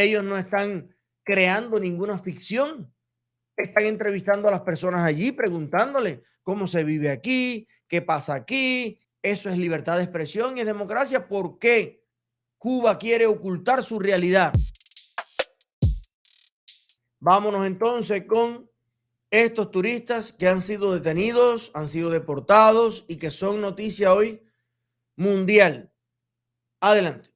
Ellos no están creando ninguna ficción. Están entrevistando a las personas allí, preguntándole cómo se vive aquí, qué pasa aquí. Eso es libertad de expresión y es democracia. ¿Por qué Cuba quiere ocultar su realidad? Vámonos entonces con estos turistas que han sido detenidos, han sido deportados y que son noticia hoy mundial. Adelante.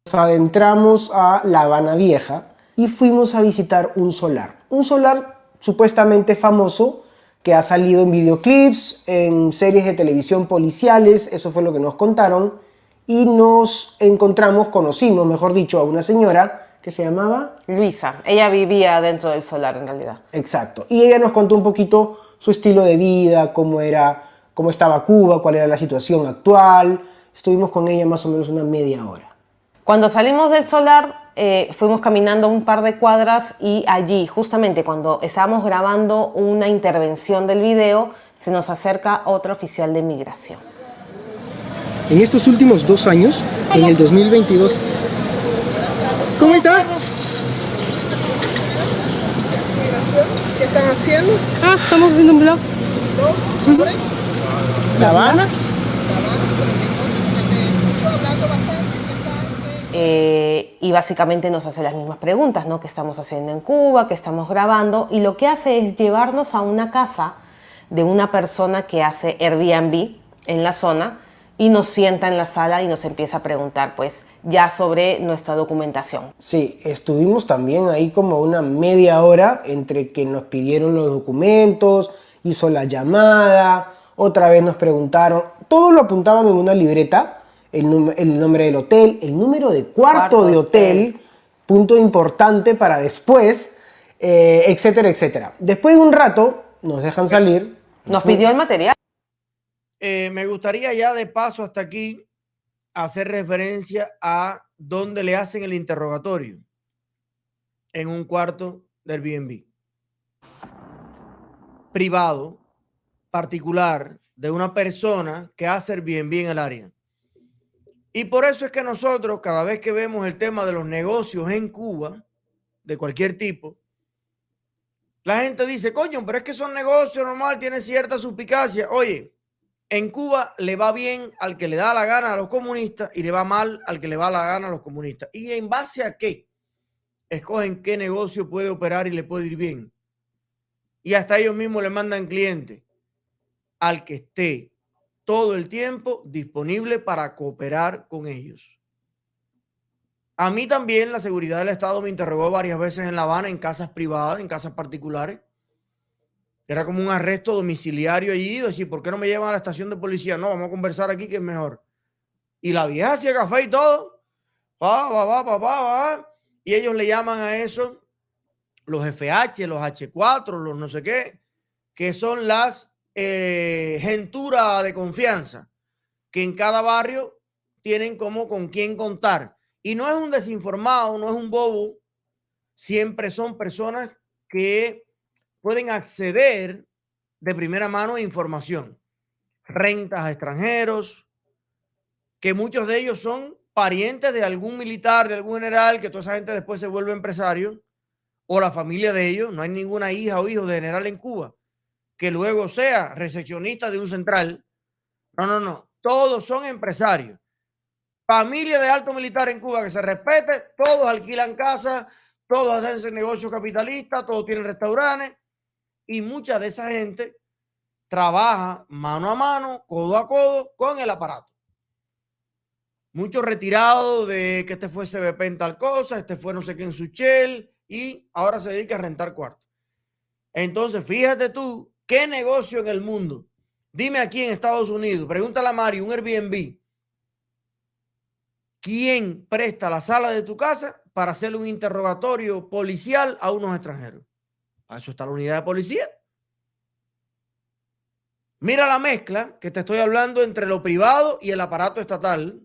Nos adentramos a La Habana Vieja y fuimos a visitar un solar supuestamente famoso que ha salido en videoclips, en series de televisión policiales, eso fue lo que nos contaron, y nos conocimos, mejor dicho, a una señora que se llamaba Luisa. Ella vivía dentro del solar en realidad. Exacto. Y ella nos contó un poquito su estilo de vida, cómo estaba Cuba, cuál era la situación actual. Estuvimos con ella más o menos una media hora. Cuando salimos del solar, fuimos caminando un par de cuadras y allí, justamente cuando estábamos grabando una intervención del video, se nos acerca otro oficial de migración. En estos últimos 2 años, en el 2022... ¿Cómo está? ¿Qué están haciendo? Estamos haciendo un blog. ¿Sobre? ¿La Habana? Y básicamente nos hace las mismas preguntas, ¿no? ¿Qué estamos haciendo en Cuba? ¿Qué estamos grabando? Y lo que hace es llevarnos a una casa de una persona que hace Airbnb en la zona y nos sienta en la sala y nos empieza a preguntar, pues, ya sobre nuestra documentación. Sí, estuvimos también ahí como una media hora entre que nos pidieron los documentos, hizo la llamada, otra vez nos preguntaron, todo lo apuntaban en una libreta, el nombre del hotel, el número de cuarto de hotel, punto importante para después, etcétera, etcétera. Después de un rato nos dejan salir. Nos pidió el material. Me gustaría ya de paso hasta aquí hacer referencia a dónde le hacen el interrogatorio en un cuarto del Airbnb privado, particular, de una persona que hace Airbnb en el área. Y por eso es que nosotros, cada vez que vemos el tema de los negocios en Cuba, de cualquier tipo, la gente dice, coño, pero es que son negocios normal, tiene cierta suspicacia. Oye, en Cuba le va bien al que le da la gana a los comunistas y le va mal al que le va la gana a los comunistas. ¿Y en base a qué escogen qué negocio puede operar y le puede ir bien? Y hasta ellos mismos le mandan clientes al que esté todo el tiempo disponible para cooperar con ellos. A mí también la seguridad del Estado me interrogó varias veces en La Habana, en casas privadas, en casas particulares. Era como un arresto domiciliario allí, decir, ¿por qué no me llevan a la estación de policía? No, vamos a conversar aquí que es mejor. Y la vieja hacía café y todo. Y ellos le llaman a eso los FH, los H4, los no sé qué, que son las genturas de confianza, que en cada barrio tienen como con quién contar. Y no es un desinformado, no es un bobo, siempre son personas que pueden acceder de primera mano a información, rentas a extranjeros, que muchos de ellos son parientes de algún militar, de algún general, que toda esa gente después se vuelve empresario, o la familia de ellos. No hay ninguna hija o hijo de general en Cuba que luego sea recepcionista de un central. No. Todos son empresarios. Familia de alto militar en Cuba que se respete, todos alquilan casas, todos hacen negocios capitalistas, todos tienen restaurantes y mucha de esa gente trabaja mano a mano, codo a codo con el aparato. Muchos retirados de que este fue CBP en tal cosa, este fue no sé qué en Suchel y ahora se dedica a rentar cuartos. Entonces, fíjate tú, ¿qué negocio en el mundo? Dime aquí en Estados Unidos, pregúntale a Mario, un Airbnb, ¿quién presta la sala de tu casa para hacerle un interrogatorio policial a unos extranjeros? A eso está la unidad de policía. Mira la mezcla que te estoy hablando entre lo privado y el aparato estatal.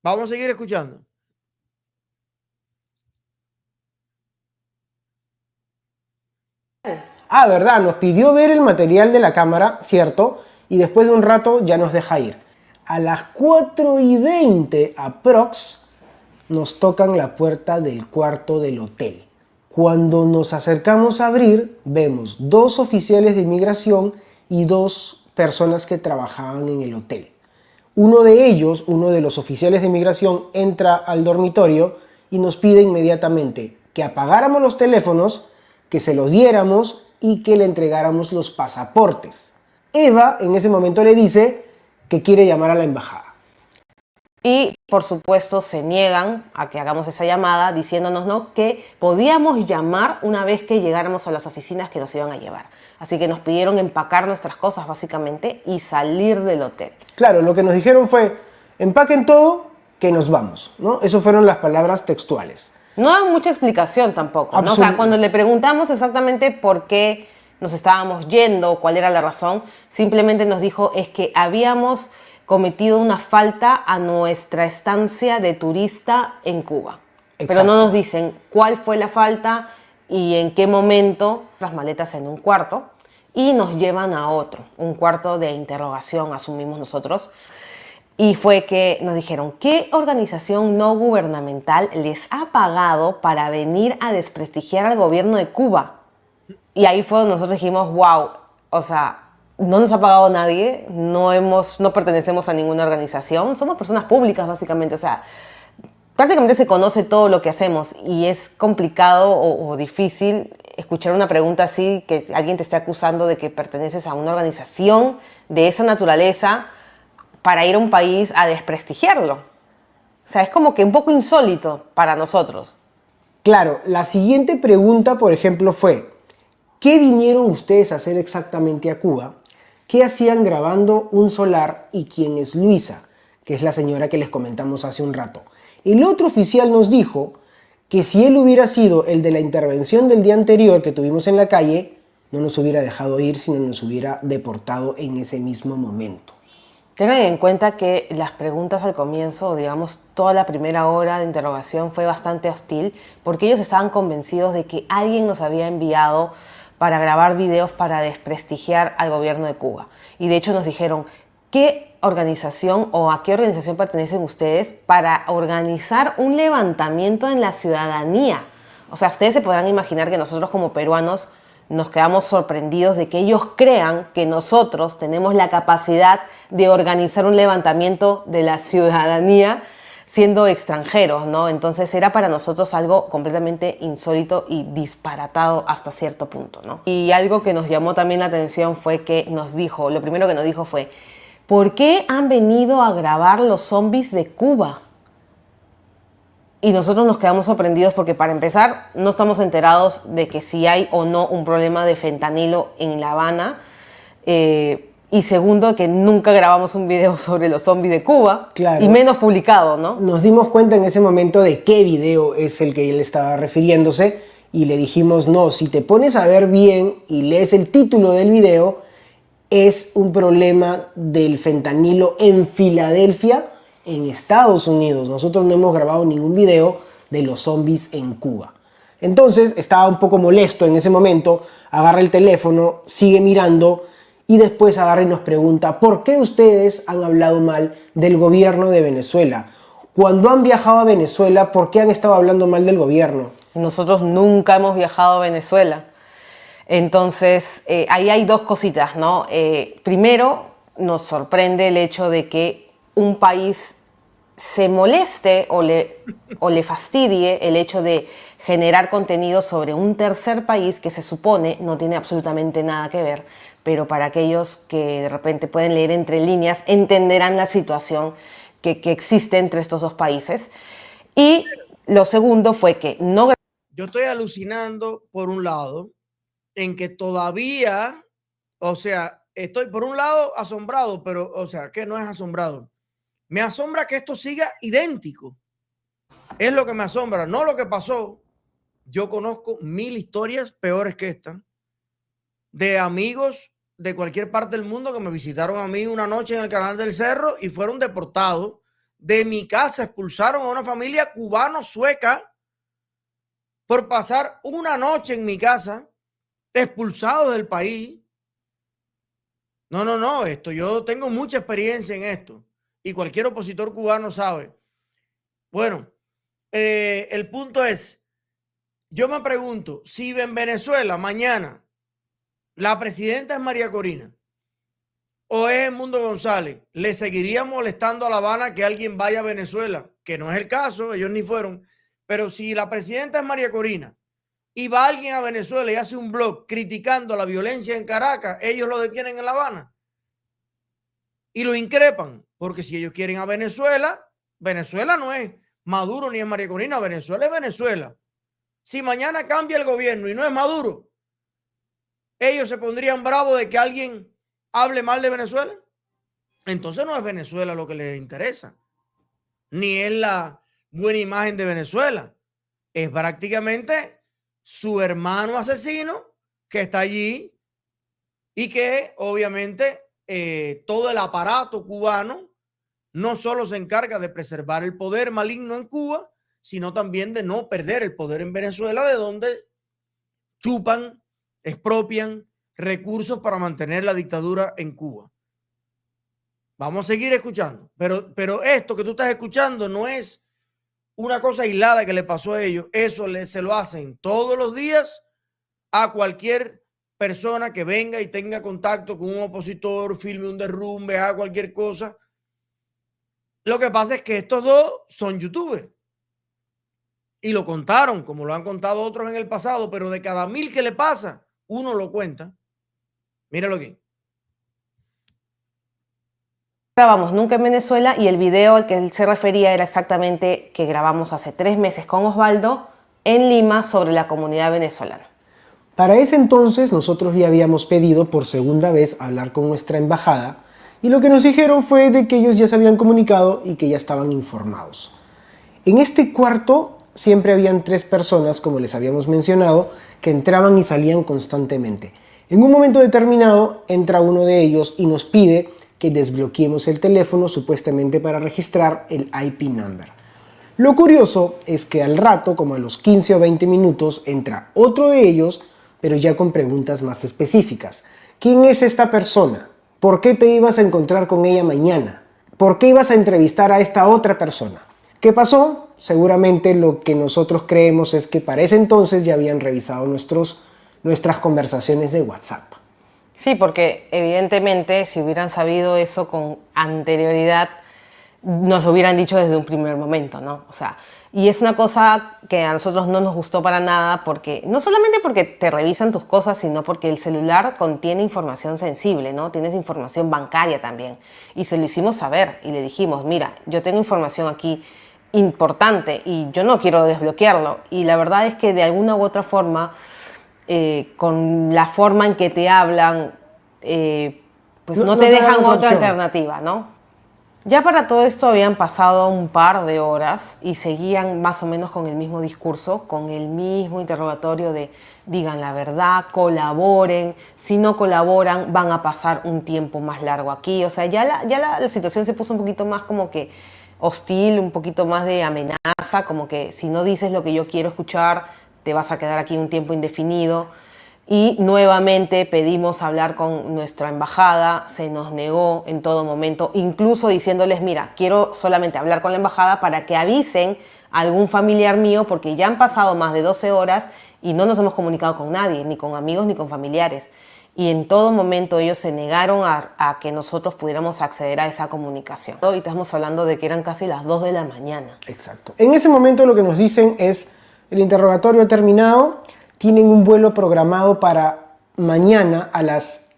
Vamos a seguir escuchando. Verdad, nos pidió ver el material de la cámara, cierto, y después de un rato ya nos deja ir. A las 4:20 aprox nos tocan la puerta del cuarto del hotel. Cuando nos acercamos a abrir, vemos 2 oficiales de inmigración y 2 personas que trabajaban en el hotel. Uno de ellos, uno de los oficiales de inmigración, entra al dormitorio y nos pide inmediatamente que apagáramos los teléfonos, que se los diéramos y que le entregáramos los pasaportes. Eva en ese momento le dice que quiere llamar a la embajada. Y por supuesto se niegan a que hagamos esa llamada diciéndonos ¿no? que podíamos llamar una vez que llegáramos a las oficinas que nos iban a llevar. Así que nos pidieron empacar nuestras cosas básicamente y salir del hotel. Claro, lo que nos dijeron fue, empaquen todo, que nos vamos, ¿no? Esas fueron las palabras textuales. No dan mucha explicación tampoco, ¿no? O sea, cuando le preguntamos exactamente por qué nos estábamos yendo, cuál era la razón, simplemente nos dijo es que habíamos cometido una falta a nuestra estancia de turista en Cuba. Exacto. Pero no nos dicen cuál fue la falta y en qué momento. Las maletas en un cuarto y nos llevan a otro, un cuarto de interrogación, asumimos nosotros. Y fue que nos dijeron, ¿qué organización no gubernamental les ha pagado para venir a desprestigiar al gobierno de Cuba? Y ahí fue donde nosotros dijimos, wow, o sea, no nos ha pagado nadie, no pertenecemos a ninguna organización, somos personas públicas básicamente, o sea, prácticamente se conoce todo lo que hacemos y es complicado o difícil escuchar una pregunta así, que alguien te esté acusando de que perteneces a una organización de esa naturaleza para ir a un país a desprestigiarlo. O sea, es como que un poco insólito para nosotros. Claro, la siguiente pregunta, por ejemplo, fue, ¿qué vinieron ustedes a hacer exactamente a Cuba? ¿Qué hacían grabando un solar? ¿Y quién es Luisa? Que es la señora que les comentamos hace un rato. El otro oficial nos dijo que si él hubiera sido el de la intervención del día anterior que tuvimos en la calle, no nos hubiera dejado ir, sino nos hubiera deportado en ese mismo momento. Tengan en cuenta que las preguntas al comienzo, digamos, toda la primera hora de interrogación fue bastante hostil porque ellos estaban convencidos de que alguien nos había enviado para grabar videos para desprestigiar al gobierno de Cuba. Y de hecho nos dijeron, ¿qué organización o a qué organización pertenecen ustedes para organizar un levantamiento en la ciudadanía? O sea, ustedes se podrán imaginar que nosotros como peruanos nos quedamos sorprendidos de que ellos crean que nosotros tenemos la capacidad de organizar un levantamiento de la ciudadanía siendo extranjeros, ¿no? Entonces era para nosotros algo completamente insólito y disparatado hasta cierto punto, ¿no? Y algo que nos llamó también la atención fue que lo primero que nos dijo fue, ¿por qué han venido a grabar los zombies de Cuba? Y nosotros nos quedamos sorprendidos porque, para empezar, no estamos enterados de que si hay o no un problema de fentanilo en La Habana. Y segundo, que nunca grabamos un video sobre los zombies de Cuba, claro, y menos publicado, ¿no? Nos dimos cuenta en ese momento de qué video es el que él estaba refiriéndose y le dijimos, no, si te pones a ver bien y lees el título del video, es un problema del fentanilo en Filadelfia, en Estados Unidos. Nosotros no hemos grabado ningún video de los zombies en Cuba. Entonces estaba un poco molesto en ese momento, agarra el teléfono, sigue mirando y después agarra y nos pregunta, ¿por qué ustedes han hablado mal del gobierno de Venezuela? Cuando han viajado a Venezuela, ¿por qué han estado hablando mal del gobierno? Nosotros nunca hemos viajado a Venezuela. Entonces, ahí hay dos cositas, ¿no? Primero, nos sorprende el hecho de que un país se moleste o le fastidie el hecho de generar contenido sobre un tercer país que se supone no tiene absolutamente nada que ver, pero para aquellos que de repente pueden leer entre líneas entenderán la situación que existe entre estos dos países. Y lo segundo fue que no... Yo estoy alucinando, por un lado, en que todavía, o sea, estoy por un lado asombrado, pero, o sea, que no es asombrado. Me asombra que esto siga idéntico. Es lo que me asombra, no lo que pasó. Yo conozco 1000 historias peores que esta de amigos de cualquier parte del mundo que me visitaron a mí una noche en el Canal del Cerro y fueron deportados. De mi casa expulsaron a una familia cubano-sueca por pasar una noche en mi casa, expulsados del país. No, esto, yo tengo mucha experiencia en esto. y cualquier opositor cubano sabe. Bueno, el punto es, yo me pregunto, si en Venezuela mañana la presidenta es María Corina o es Edmundo González, ¿le seguiría molestando a La Habana que alguien vaya a Venezuela? Que no es el caso, ellos ni fueron. Pero si la presidenta es María Corina y va alguien a Venezuela y hace un blog criticando la violencia en Caracas, ellos lo detienen en La Habana y lo increpan. Porque si ellos quieren a Venezuela, Venezuela no es Maduro ni es María Corina, Venezuela es Venezuela. Si mañana cambia el gobierno y no es Maduro, ellos se pondrían bravos de que alguien hable mal de Venezuela. Entonces no es Venezuela lo que les interesa, ni es la buena imagen de Venezuela. Es prácticamente su hermano asesino que está allí y que obviamente todo el aparato cubano no solo se encarga de preservar el poder maligno en Cuba, sino también de no perder el poder en Venezuela, de donde chupan, expropian recursos para mantener la dictadura en Cuba. Vamos a seguir escuchando, pero esto que tú estás escuchando no es una cosa aislada que le pasó a ellos. Eso se lo hacen todos los días a cualquier persona que venga y tenga contacto con un opositor, filme un derrumbe, haga cualquier cosa. Lo que pasa es que estos dos son youtubers y lo contaron, como lo han contado otros en el pasado, pero de cada 1000 que le pasa, uno lo cuenta. Míralo aquí. Grabamos nunca en Venezuela y el video al que él se refería era exactamente que grabamos hace 3 meses con Osvaldo en Lima sobre la comunidad venezolana. Para ese entonces nosotros ya habíamos pedido por segunda vez hablar con nuestra embajada y lo que nos dijeron fue de que ellos ya se habían comunicado y que ya estaban informados. En este cuarto siempre habían 3 personas, como les habíamos mencionado, que entraban y salían constantemente. En un momento determinado entra uno de ellos y nos pide que desbloqueemos el teléfono supuestamente para registrar el IP number. Lo curioso es que al rato, como a los 15 o 20 minutos, entra otro de ellos, pero ya con preguntas más específicas. ¿Quién es esta persona? ¿Por qué te ibas a encontrar con ella mañana? ¿Por qué ibas a entrevistar a esta otra persona? ¿Qué pasó? Seguramente lo que nosotros creemos es que para ese entonces ya habían revisado nuestras conversaciones de WhatsApp. Sí, porque evidentemente si hubieran sabido eso con anterioridad, nos lo hubieran dicho desde un primer momento, ¿no? O sea, y es una cosa que a nosotros no nos gustó para nada, porque no solamente porque te revisan tus cosas, sino porque el celular contiene información sensible, ¿no? Tienes información bancaria también. Y se lo hicimos saber y le dijimos, mira, yo tengo información aquí importante y yo no quiero desbloquearlo. Y la verdad es que de alguna u otra forma, con la forma en que te hablan, pues no te dejan otra alternativa, ¿no? Ya para todo esto habían pasado un par de horas y seguían más o menos con el mismo discurso, con el mismo interrogatorio de digan la verdad, colaboren, si no colaboran van a pasar un tiempo más largo aquí. O sea, ya la situación se puso un poquito más como que hostil, un poquito más de amenaza, como que si no dices lo que yo quiero escuchar, te vas a quedar aquí un tiempo indefinido. Y nuevamente pedimos hablar con nuestra embajada, se nos negó en todo momento, incluso diciéndoles, mira, quiero solamente hablar con la embajada para que avisen a algún familiar mío, porque ya han pasado más de 12 horas y no nos hemos comunicado con nadie, ni con amigos ni con familiares. Y en todo momento ellos se negaron a que nosotros pudiéramos acceder a esa comunicación. Y estamos hablando de que eran casi las 2 de la mañana. Exacto. En ese momento lo que nos dicen es, el interrogatorio ha terminado, tienen un vuelo programado para mañana a las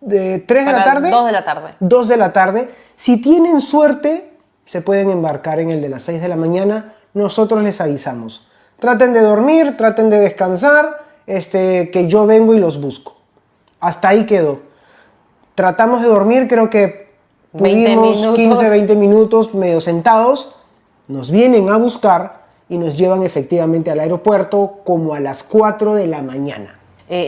3 de la tarde. 2 de la tarde. 2 de la tarde. Si tienen suerte, se pueden embarcar en el de las 6 de la mañana. Nosotros les avisamos. Traten de dormir, traten de descansar, que yo vengo y los busco. Hasta ahí quedó. Tratamos de dormir, creo que pudimos 15, 20 minutos medio sentados. Nos vienen a buscar y nos llevan efectivamente al aeropuerto como a las 4 de la mañana.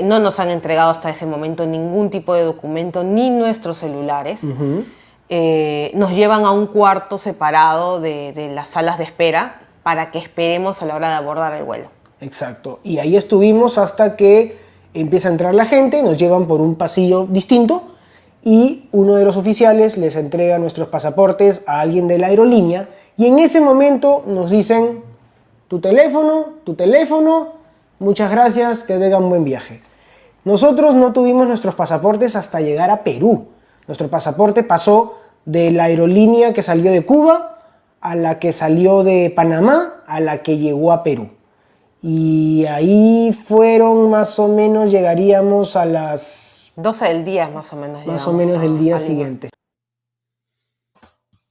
No nos han entregado hasta ese momento ningún tipo de documento, ni nuestros celulares. Nos llevan a un cuarto separado de las salas de espera para que esperemos a la hora de abordar el vuelo. Exacto. Y ahí estuvimos hasta que empieza a entrar la gente, nos llevan por un pasillo distinto y uno de los oficiales les entrega nuestros pasaportes a alguien de la aerolínea y en ese momento nos dicen tu teléfono, muchas gracias, que tengan un buen viaje. Nosotros no tuvimos nuestros pasaportes hasta llegar a Perú. Nuestro pasaporte pasó de la aerolínea que salió de Cuba a la que salió de Panamá a la que llegó a Perú. Y ahí fueron más o menos, llegaríamos a las 12 del día más o menos. más o menos del día a Lima. siguiente.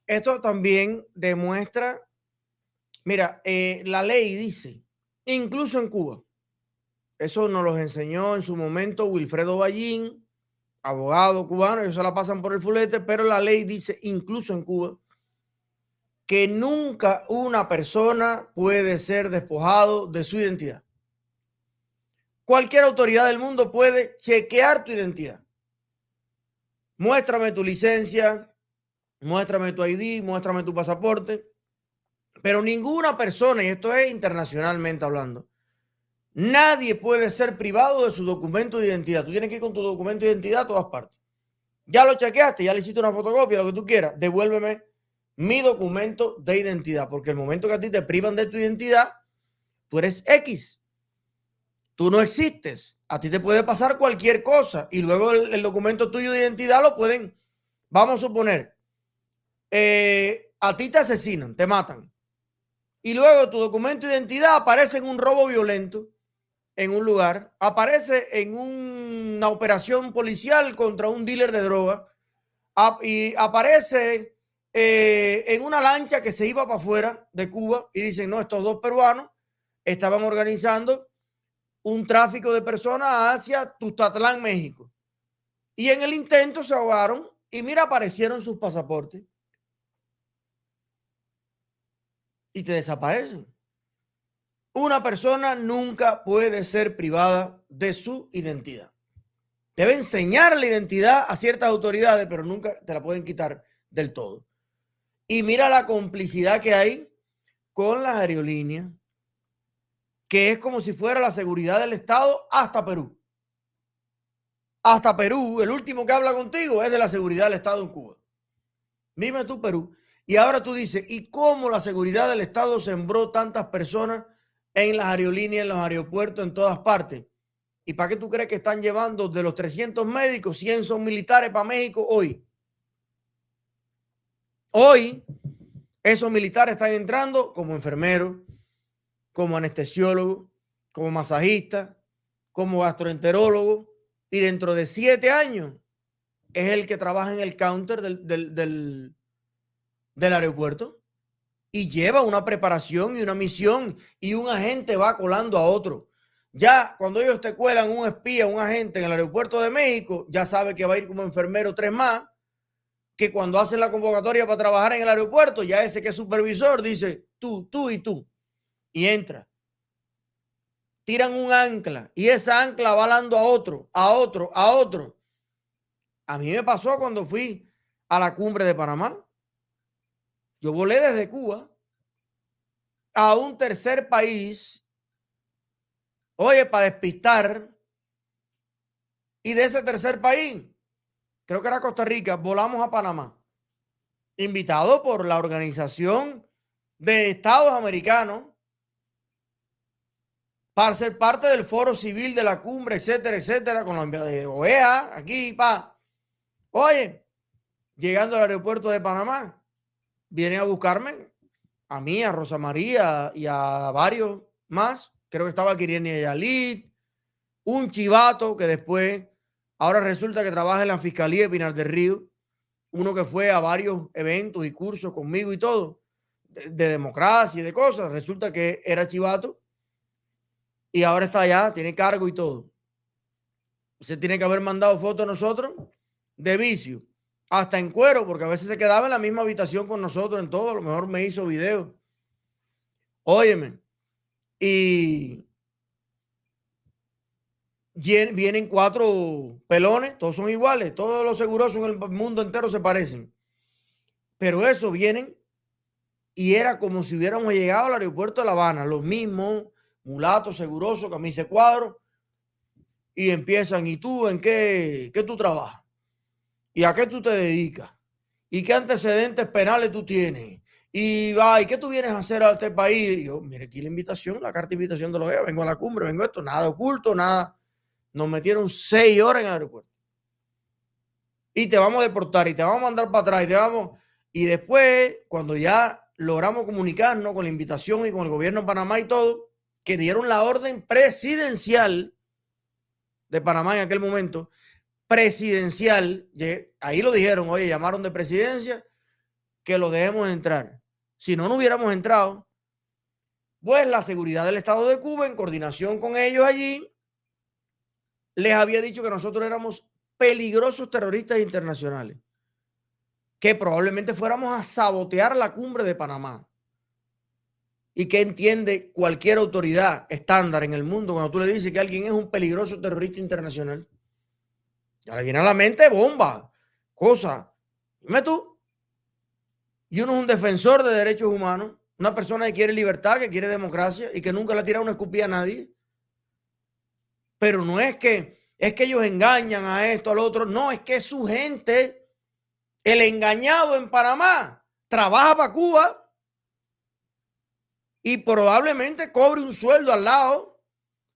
Esto también demuestra, mira, la ley dice, incluso en Cuba, eso nos los enseñó en su momento Wilfredo Ballín, abogado cubano, ellos se la pasan por el fulete, pero la ley dice, incluso en Cuba, que nunca una persona puede ser despojado de su identidad. Cualquier autoridad del mundo puede chequear tu identidad. Muéstrame tu licencia, muéstrame tu ID, muéstrame tu pasaporte, pero ninguna persona, y esto es internacionalmente hablando, nadie puede ser privado de su documento de identidad. Tú tienes que ir con tu documento de identidad a todas partes. Ya lo chequeaste, ya le hiciste una fotocopia, lo que tú quieras, devuélveme mi documento de identidad, porque el momento que a ti te privan de tu identidad, tú eres X, tú no existes, a ti te puede pasar cualquier cosa y luego el documento tuyo de identidad lo pueden, vamos a suponer, a ti te asesinan, te matan y luego tu documento de identidad aparece en un robo violento en un lugar, aparece en una operación policial contra un dealer de droga y aparece en una lancha que se iba para afuera de Cuba y dicen, no, estos dos peruanos estaban organizando un tráfico de personas hacia Tuztatlán, México. Y en el intento se ahogaron y mira, aparecieron sus pasaportes y te desaparecen. Una persona nunca puede ser privada de su identidad. Debe enseñar la identidad a ciertas autoridades, pero nunca te la pueden quitar del todo. Y mira la complicidad que hay con las aerolíneas, que es como si fuera la seguridad del Estado hasta Perú. Hasta Perú, el último que habla contigo es de la seguridad del Estado en Cuba. Dime tú, Perú. Y ahora tú dices, ¿y cómo la seguridad del Estado sembró tantas personas en las aerolíneas, en los aeropuertos, en todas partes? ¿Y para qué tú crees que están llevando de los 300 médicos, 100 son militares para México hoy? Hoy, esos militares están entrando como enfermeros, como anestesiólogos, como masajistas, como gastroenterólogos, y dentro de 7 años es el que trabaja en el counter del aeropuerto y lleva una preparación y una misión y un agente va colando a otro. Ya cuando ellos te cuelan un espía, un agente en el aeropuerto de México, ya sabe que va a ir como enfermero 3 más, que cuando hacen la convocatoria para trabajar en el aeropuerto, ya ese que es supervisor dice tú y tú, y entra. Tiran un ancla y esa ancla va jalando a otro, a otro, a otro. A mí me pasó cuando fui a la cumbre de Panamá. Yo volé desde Cuba a un tercer país, oye, para despistar, y de ese tercer país, creo que era Costa Rica, volamos a Panamá, invitado por la Organización de Estados Americanos para ser parte del foro civil de la cumbre, etcétera, etcétera, con la OEA, aquí, Oye, llegando al aeropuerto de Panamá, vienen a buscarme, a mí, a Rosa María y a varios más, creo que estaba Kiriani Yalit, un chivato que después, ahora resulta que trabaja en la Fiscalía de Pinar del Río, uno que fue a varios eventos y cursos conmigo y todo, de democracia y de cosas, resulta que era chivato y ahora está allá, tiene cargo y todo. Se tiene que haber mandado fotos a nosotros de vicio, hasta en cuero, porque a veces se quedaba en la misma habitación con nosotros en todo, a lo mejor me hizo video. Óyeme, y vienen 4 pelones, todos son iguales, todos los segurosos en el mundo entero se parecen. Pero eso vienen y era como si hubiéramos llegado al aeropuerto de La Habana, los mismos, mulatos, segurosos, camisa de cuadro, y empiezan, ¿y tú en qué tú trabajas? ¿Y a qué tú te dedicas? ¿Y qué antecedentes penales tú tienes? ¿Y qué tú vienes a hacer a este país? Y yo, mire aquí la invitación, la carta de invitación de los EA, vengo a la cumbre, vengo a esto, nada oculto, nada. Nos metieron 6 horas en el aeropuerto. Y te vamos a deportar y te vamos a mandar para atrás y te vamos. Y después, cuando ya logramos comunicarnos con la invitación y con el gobierno de Panamá y todo, que dieron la orden presidencial de Panamá en aquel momento, presidencial, ahí lo dijeron, oye, llamaron de presidencia, que lo dejemos entrar. Si no, no hubiéramos entrado. Pues la seguridad del Estado de Cuba, en coordinación con ellos allí, les había dicho que nosotros éramos peligrosos terroristas internacionales, que probablemente fuéramos a sabotear la cumbre de Panamá. ¿Y qué entiende cualquier autoridad estándar en el mundo cuando tú le dices que alguien es un peligroso terrorista internacional? Ya le viene a la mente bomba, cosa. Dime tú. Y uno es un defensor de derechos humanos, una persona que quiere libertad, que quiere democracia y que nunca le ha tirado una escupida a nadie. Pero no es que ellos engañan a esto, al otro. No, es que su gente, el engañado en Panamá, trabaja para Cuba y probablemente cobre un sueldo al lado,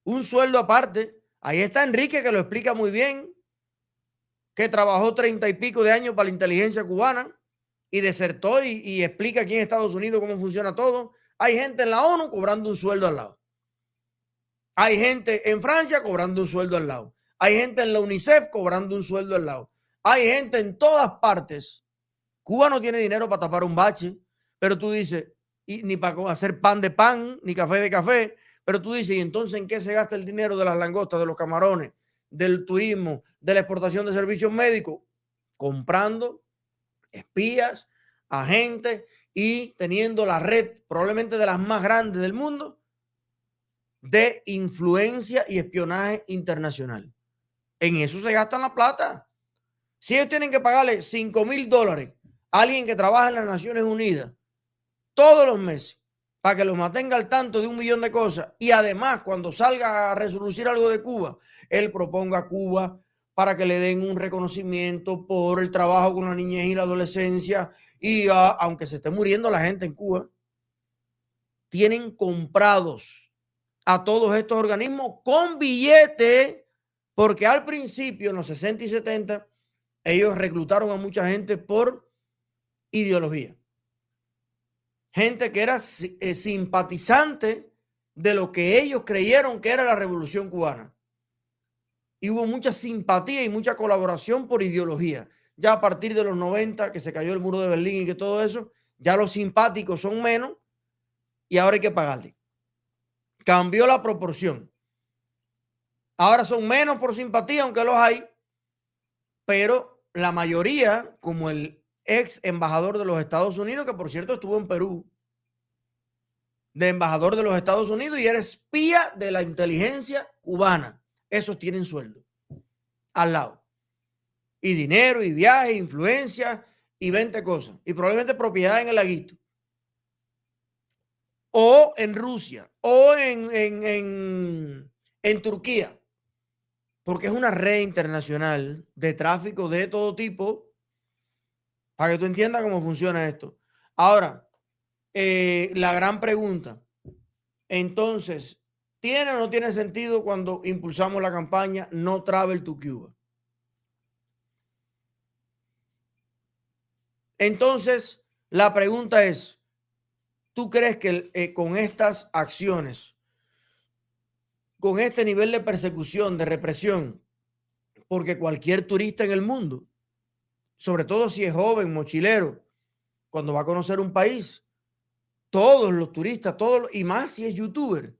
un sueldo aparte. Ahí está Enrique, que lo explica muy bien, que trabajó 30 y pico de años para la inteligencia cubana y desertó y explica aquí en Estados Unidos cómo funciona todo. Hay gente en la ONU cobrando un sueldo al lado. Hay gente en Francia cobrando un sueldo al lado. Hay gente en la UNICEF cobrando un sueldo al lado. Hay gente en todas partes. Cuba no tiene dinero para tapar un bache, pero tú dices, ni para hacer pan de pan, ni café de café, pero tú dices, ¿y entonces en qué se gasta el dinero de las langostas, de los camarones, del turismo, de la exportación de servicios médicos? Comprando espías, agentes y teniendo la red probablemente de las más grandes del mundo de influencia y espionaje internacional. En eso se gastan la plata. Si ellos tienen que pagarle $5,000 a alguien que trabaja en las Naciones Unidas todos los meses para que los mantenga al tanto de 1 millón de cosas y además cuando salga a resolucir algo de Cuba, él proponga a Cuba para que le den un reconocimiento por el trabajo con la niñez y la adolescencia y aunque se esté muriendo la gente en Cuba, tienen comprados a todos estos organismos con billetes, porque al principio, en los 60 y 70, ellos reclutaron a mucha gente por ideología. Gente que era simpatizante de lo que ellos creyeron que era la Revolución Cubana. Y hubo mucha simpatía y mucha colaboración por ideología. Ya a partir de los 90, que se cayó el muro de Berlín y que todo eso, ya los simpáticos son menos y ahora hay que pagarle. Cambió la proporción. Ahora son menos por simpatía, aunque los hay, pero la mayoría, como el ex embajador de los Estados Unidos, que por cierto estuvo en Perú, de embajador de los Estados Unidos y era espía de la inteligencia cubana. Esos tienen sueldo al lado. Y dinero, y viajes, influencia, y 20 cosas. Y probablemente propiedad en el laguito. O en Rusia, o en Turquía. Porque es una red internacional de tráfico de todo tipo, para que tú entiendas cómo funciona esto. Ahora, la gran pregunta, entonces, ¿tiene o no tiene sentido cuando impulsamos la campaña No Travel to Cuba? Entonces, la pregunta es, ¿tú crees que con estas acciones, con este nivel de persecución, de represión, porque cualquier turista en el mundo, sobre todo si es joven, mochilero, cuando va a conocer un país, todos los turistas, y más si es youtuber.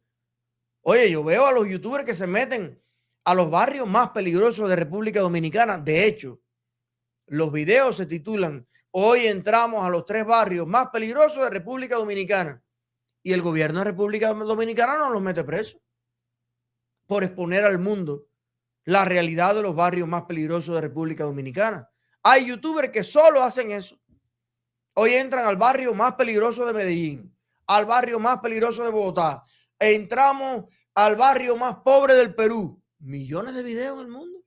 Oye, yo veo a los youtubers que se meten a los barrios más peligrosos de República Dominicana. De hecho, los videos se titulan Hoy entramos a los 3 barrios más peligrosos de República Dominicana. Y el gobierno de República Dominicana no los mete presos por exponer al mundo la realidad de los barrios más peligrosos de República Dominicana. Hay youtubers que solo hacen eso. Hoy entran al barrio más peligroso de Medellín, al barrio más peligroso de Bogotá. Entramos al barrio más pobre del Perú. Millones de videos en el mundo.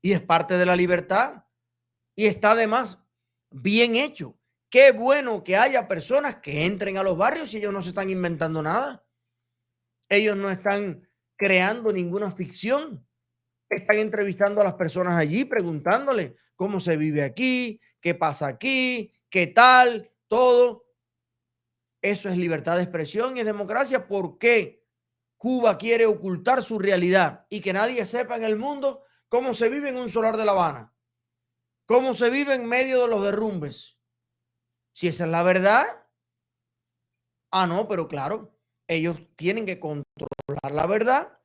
y es parte de la libertad y está además bien hecho. Qué bueno que haya personas que entren a los barrios y ellos no se están inventando nada. Ellos no están creando ninguna ficción. Están entrevistando a las personas allí, preguntándole cómo se vive aquí, qué pasa aquí, qué tal, todo. Eso es libertad de expresión y es democracia. ¿Por qué Cuba quiere ocultar su realidad y que nadie sepa en el mundo cómo se vive en un solar de La Habana? ¿Cómo se vive en medio de los derrumbes? Si esa es la verdad. Ah, no, pero claro, ellos tienen que controlar la verdad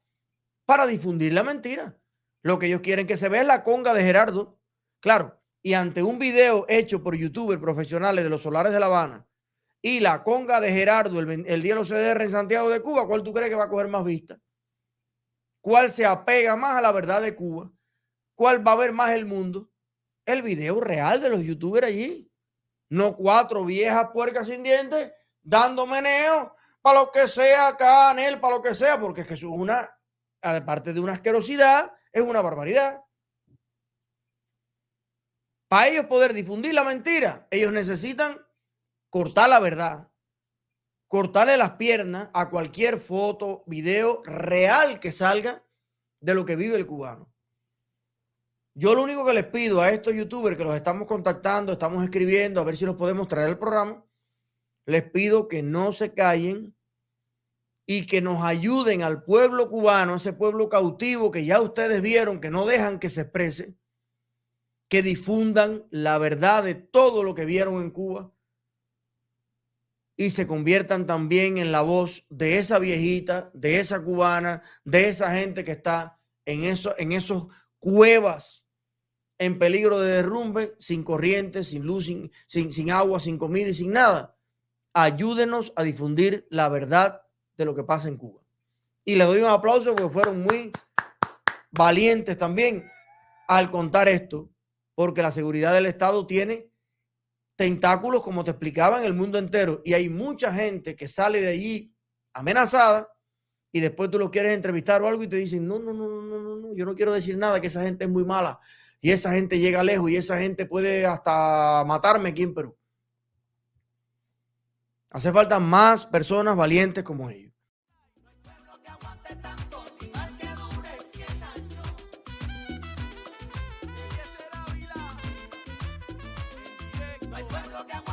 para difundir la mentira. Lo que ellos quieren que se vea es la conga de Gerardo. Claro, y ante un video hecho por youtubers profesionales de los solares de La Habana y la conga de Gerardo el día de los CDR en Santiago de Cuba, ¿cuál tú crees que va a coger más vista? ¿Cuál se apega más a la verdad de Cuba? ¿Cuál va a ver más el mundo? El video real de los youtubers allí. No 4 viejas puercas sin dientes dando meneo para lo que sea, Canel, para lo que sea, porque es que eso es una, aparte de una asquerosidad, es una barbaridad. Para ellos poder difundir la mentira, ellos necesitan cortar la verdad, cortarle las piernas a cualquier foto, video real que salga de lo que vive el cubano. Yo lo único que les pido a estos youtubers que los estamos contactando, estamos escribiendo, a ver si los podemos traer al programa, les pido que no se callen y que nos ayuden al pueblo cubano, ese pueblo cautivo que ya ustedes vieron que no dejan que se exprese, que difundan la verdad de todo lo que vieron en Cuba y se conviertan también en la voz de esa viejita, de esa cubana, de esa gente que está en esos cuevas en peligro de derrumbe, sin corriente, sin luz, sin agua, sin comida y sin nada. Ayúdenos a difundir la verdad de lo que pasa en Cuba. Y les doy un aplauso porque fueron muy valientes también al contar esto, porque la seguridad del Estado tiene tentáculos, como te explicaba, en el mundo entero. Y hay mucha gente que sale de allí amenazada y después tú lo quieres entrevistar o algo y te dicen, no, yo no quiero decir nada, que esa gente es muy mala y esa gente llega lejos y esa gente puede hasta matarme aquí en Perú. Hace falta más personas valientes como ellos. No hay pueblo que